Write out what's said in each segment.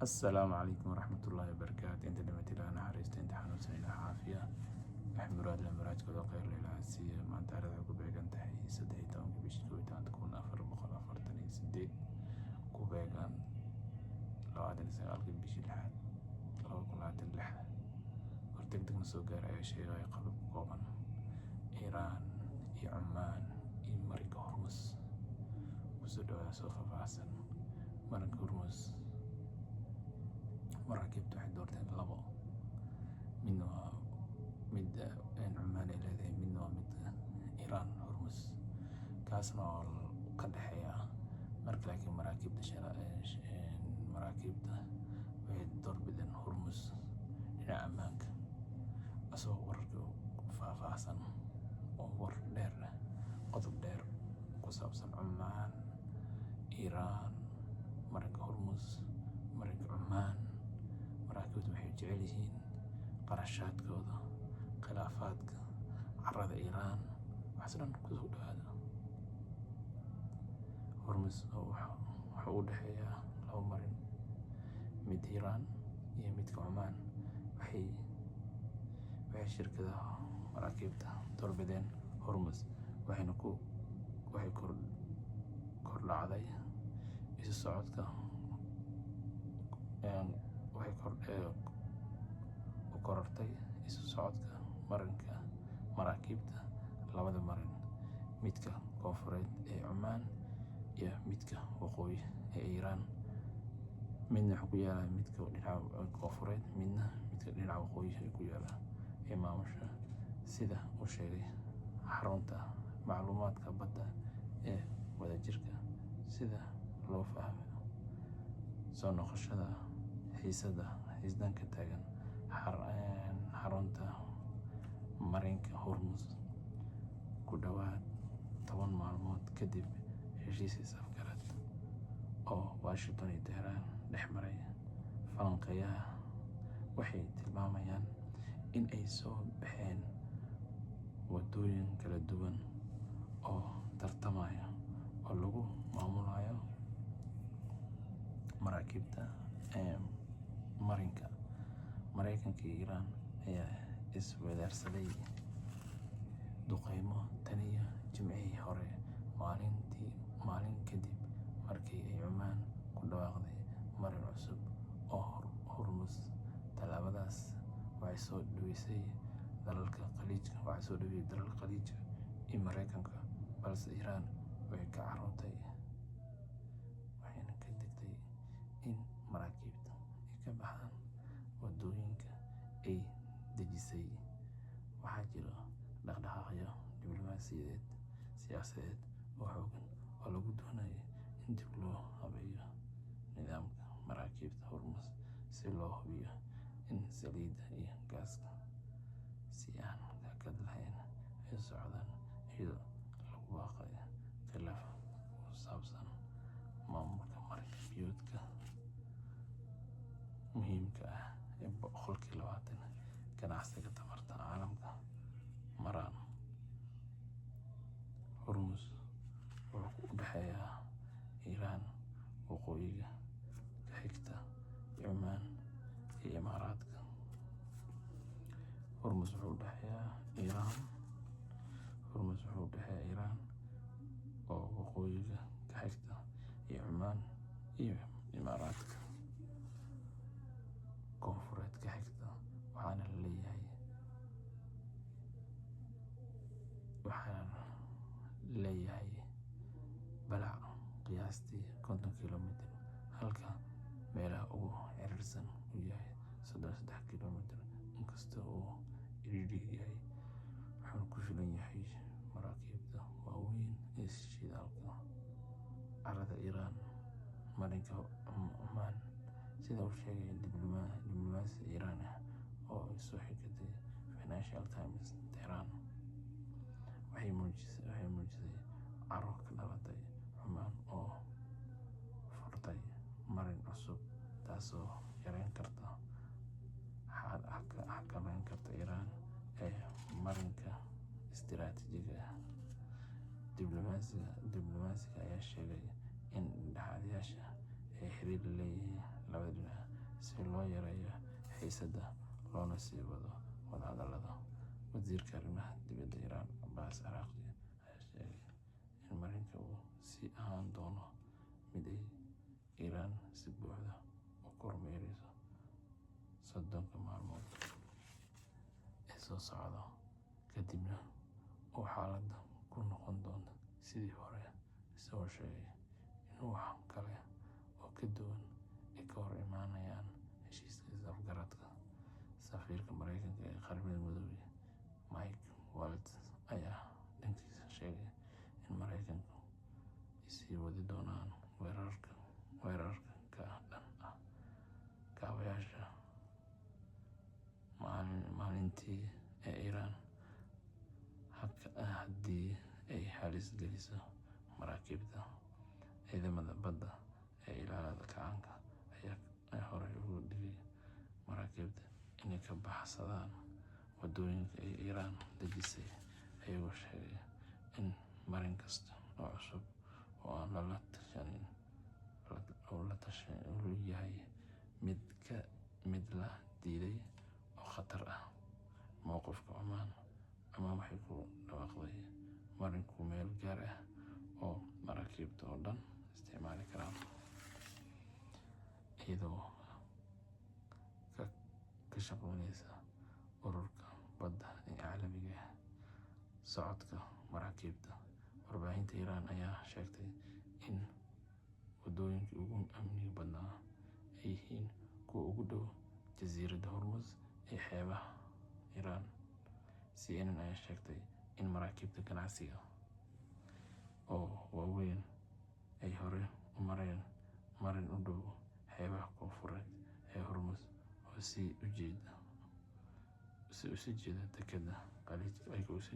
السلام عليكم ورحمة الله وبركاته. انت لما تلا انا حريست انت حنوسن الى عافية احمراد لمراج كذا خير للعاسية ما انت عرض عقب بيغان تحي سدهي تاون بيش كويتان تكون افر بقل افرتني سديد كوبيغان لو عدن سيغالك بيش الحاد لو كل عدن لحاد ورتقدق نسوقار اي شيء غاية قلب قوبان ايران اي عمان اي مريك هرمز وسدوها سوفا فاسن مريك هرمز مراكبته waxay doorteen labo midna waa mid Cumaan ay leedahay midna waa mid Iran Hormuz kaasna oo ka dhaxeeya marka laakiin maraakibta waxay doorbideen Hormuz dhinaca ammaanka asoo wararka faahfaahsan oo war dheer qodob dheer ku saabsan Cumaan Iran marka Hormuz marka Cumaan مراكبته waxay jecel yihiin qarashaadkooda khilaafaadka carrada Iran wax dhan ku soo dhawaada Hormuz waxa uu dhaxeeyaa laba marin mid Iran iyo mid Cumaan waxay shirkadaha maraakibta doorbideen Hormuz waxay kordhacday isu socodka waxay korortay isu socodka marinka maraakibta labada marin midka koonfureed ee Cumaan iyo midka waqooyi ee Iran midna ku yaala midka dhinaca koonfureed midna midka dhinaca waqooyi ku yaala ee maamusha sida uu sheegay xarunta macluumaadka badda ee wadajirka sida loo fahmo soo noqoshada xiisdanka taagan xarunta marinka Hormuz ku dhawaad 10 maalmood kadib heshiis afgarad oo Washington iyo Tehran dhex maray falanqeeyaha waxay tilmaamayaan in ay soo baxeen wadooyin kala duwan oo tartamaya oo lagu maamulayo maraakibta marinka Mareykanka iyo Iran ayaa isweydaarsaday duqeymo taniya Jimcihii hore maalin kadib markii ay Cumaan ku dhawaaqday marin cusub oo Hormuz talaabadaas waxay soo dhaweysay dalalka Khaliijka iyo Mareykanka balse Iran way ka carootay waxayna ka digtay in maraakibta ay ka baxaan wadooyinka ay dejisay waxaa jira dhaqdhaqaaqyo diblomaasiyadeed siyaasadeed oo xooggan oo lagu doonayo in dib loo habeeyo nidaamka maraakibta Hormuz si loo hubiyo in saliidda iyo gaaska si aan hakad lahayn ay socdaan iyadoo lagu baaqayo khilaaf ku saabsan maamulka marin-biyoodka muhiimka ah ee 20 ganacsiga tamarta caalamka maraan Hormuz wuxuu u dhaxeeyaa Iran waqooyiga ka xigta Cumaan iyo Imaaraadka Hormuz wuxuu u dhaxeeyaa Iran oo waqooyiga ka xigta iyo Cumaan iyo Imaaraadka koonfureed ka xigta waxaana leeyahay balac qiyaastii 50 kilomitir halka meelaha ugu ciriirsan uu yahay 33 kilomitir inkastoo uu cidhiidhi yahay wuxuuna ku filan yahay maraakibta waaweyn ee shidaalka carrada Iran marinka Cumaan sida uu sheegay diblomaasi Iran ah oo soo xigtay Financial Times Tehran waxay muujisay caro ka dhalatay Cumaan oo furtay marin cusub taasoo yareyn karta xakameyn karta Iran ee marinka istiraatiijiga ah diblomaasiga ayaa sheegay in dhexdhexaadiyaasha ay xiriir la leeyihiin labada dhinac si loo yareeyo xiisadda loona sii wado wadahadallada. Wasiirka arrimaha dibadda Iiraan Abbas Araghchi ayaa sheegay in marinka uu sii ahaan doono mid ay Iiraan si buuxda u kormeerayso 30 maalmood ee soo socda, kadibna uu xaaladda ku noqon doono sidii hore, isagoo sheegay in wax kale oo ka duwan ay ka hor imaanayaan heshiiska is-afgaradka. Safiirka Mareykanka ee Qaramada Midoobay Mike Waltz ayaa dhankiisa sheegay in Mareykanku ay sii wadi doonaan weerarka ka dhan ah kaabayaasha maalintii ee Iiraan haddii ay halis geliso maraakiibta. Ciidamada badda ee Ilaalada Kacaanka ayaa horey ugu digay maraakiibta inay ka baxsadaan waddooyinka ay Iiraan dejisay, ayagoo sheegay in marin kasta oo cusub oo aan lala tashan uu yahay mid la diiday oo khatar ah. Mowqifka Oman waxay ku dhawaaqday marin ku meel gaar ah oo maraakiibta oo dhan isticmaali karaan, iyadoo ka shaqeynaysa ururka badda ee caalamiga ah. Socodka maraakiibta. Warbaahinta Iiraan ayaa sheegtay in waddooyinkii ugu amniga badnaa ay yihiin kuwa ugu dhow jasiiradda Hormuz ee xeebaha Iiraan. CNN ayaa sheegtay in maraakiibta ganacsiga oo waaweyn ay hore u mareen marin u dhow xeebaha koonfureed ee Hormuz oo sii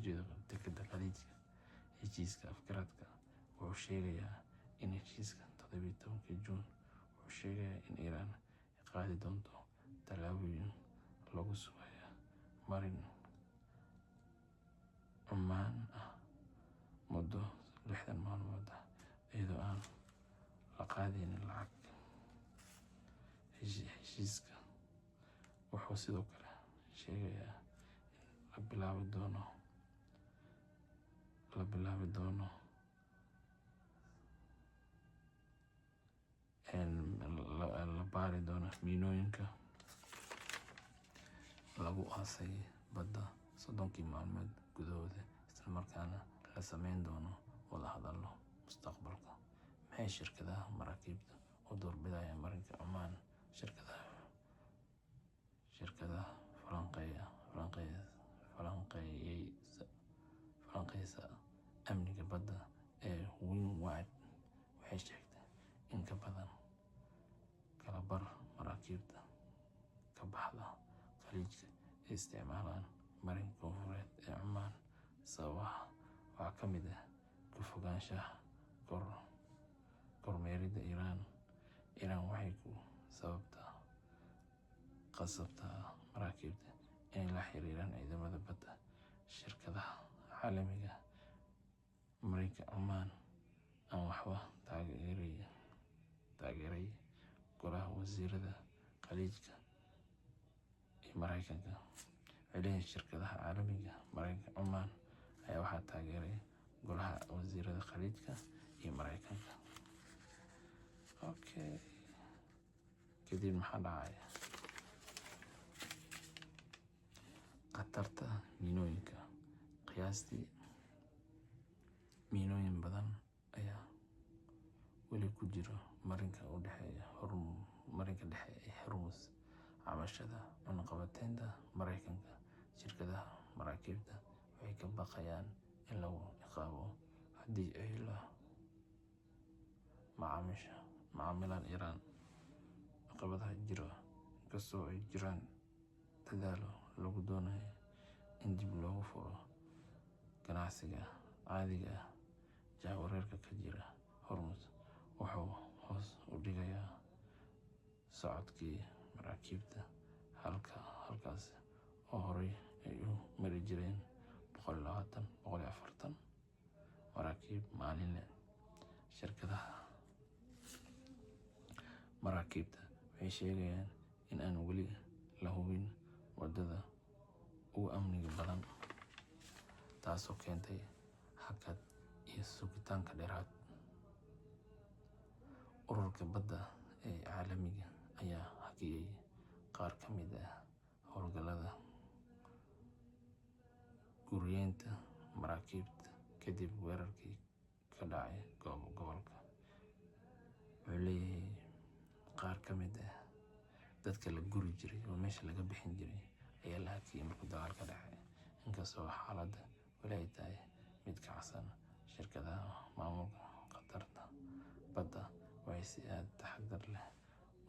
jeeda dekedda Khaliijka. Heshiiska afgaradka wuxuu sheegayaa in heshiiska 17 Juun wuxuu sheegayaa in Iiraan ay qaadi doonto tallaabooyin lagu sugayo marin ammaan ah muddo 60 maalmood ah iyadoo aan la qaadaynin lacag. Heshiiska wuxuu sidoo kale sheegayaa in la baari doono miinooyinka lagu aasay badda 30 maalmood gudahooda, isla markaana la sameyn doono wadahadallo mustaqbalka. Maxay shirkadaha maraakiibta u doorbidayaan marinka Oman? Shirkadaha falanqeeya amniga badda ee Windward waxay sheegtay in ka badan kala bar maraakiibta ka baxda Khaliijka ay isticmaalaan marinka koonfureed ee Oman. Sababaha waxaa ka mid ah ka fogaanshaha kormeeridda Iiraan waxay ku qasabtaa maraakiibta inay la xiriiraan ciidamada badda. Shirkadaha caalamiga marinka Oman aan waxba taageeray Golaha Wasiirada Khaliijka ee Mareykanka. Shirkadaha caalamiga marinka Oman ayaa waxaa taageeray Golaha Wasiirada Khaliijka iyo Mareykanka. Kadib maxaa dhacaya? Khatarta miinooyinka. Qiyaastii miinooyin badan ayaa weli ku jira marinka dhexe ee Hormuz. Cabashada cunaqabataynta Mareykanka. Shirkadaha maraakiibta waxay ka baqayaan in lagu ciqaabo haddii ay la macaamilaan Iiraan. Caqabadaha jira. Inkastoo ay jiraan dadaallo lagu doonayo in dib loogu furo ganacsiga caadiga ah, jahwareerka ka jira Hormuz wuxuu hoos u dhigayaa socodkii maraakiibta halkaas oo horey ay u mari jireen 140 maraakiib maalinle. Shirkadaha maraakiibta waxay sheegayaan in aan weli la hubin wadada ugu amniga badan, taasoo keentay hakad iyo sugitaanka dheeraad. Ururka badda ee caalamiga ayaa hakiyay qaar ka mid ah howlgallada guryeynta maraakiibta kadib weerarkii ka dhacay gobolka. Wuxuu leeyahay qaar ka mid ah dadka la guri jiray oo meesha laga bixin jiray ayaa la hakiyay markuu dagaalka dhacay. Inkastoo xaaladda weli ay tahay mid kacsan, shirkadaha maamulka khatarta badda waxay si aad taxaddar leh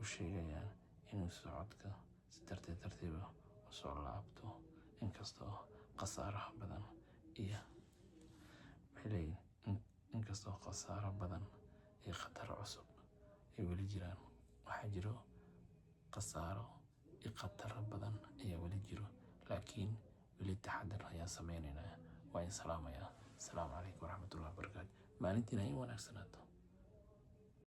u sheegayaan inuu socodka si tartiib tartiib ah u soo laabto. Inkastoo khasaaraha badan iyo khatar cusub ay weli jiraan, waxaa jiro khasaaro iyo khatar badan ayaa weli jiro, laakiin weli taxaddar ayaan sameynaynaa. Waan salaamayaa. Asalaamu calaykum waraxmatullahi wabarakaatu. Maalintiina in wanaagsanaato.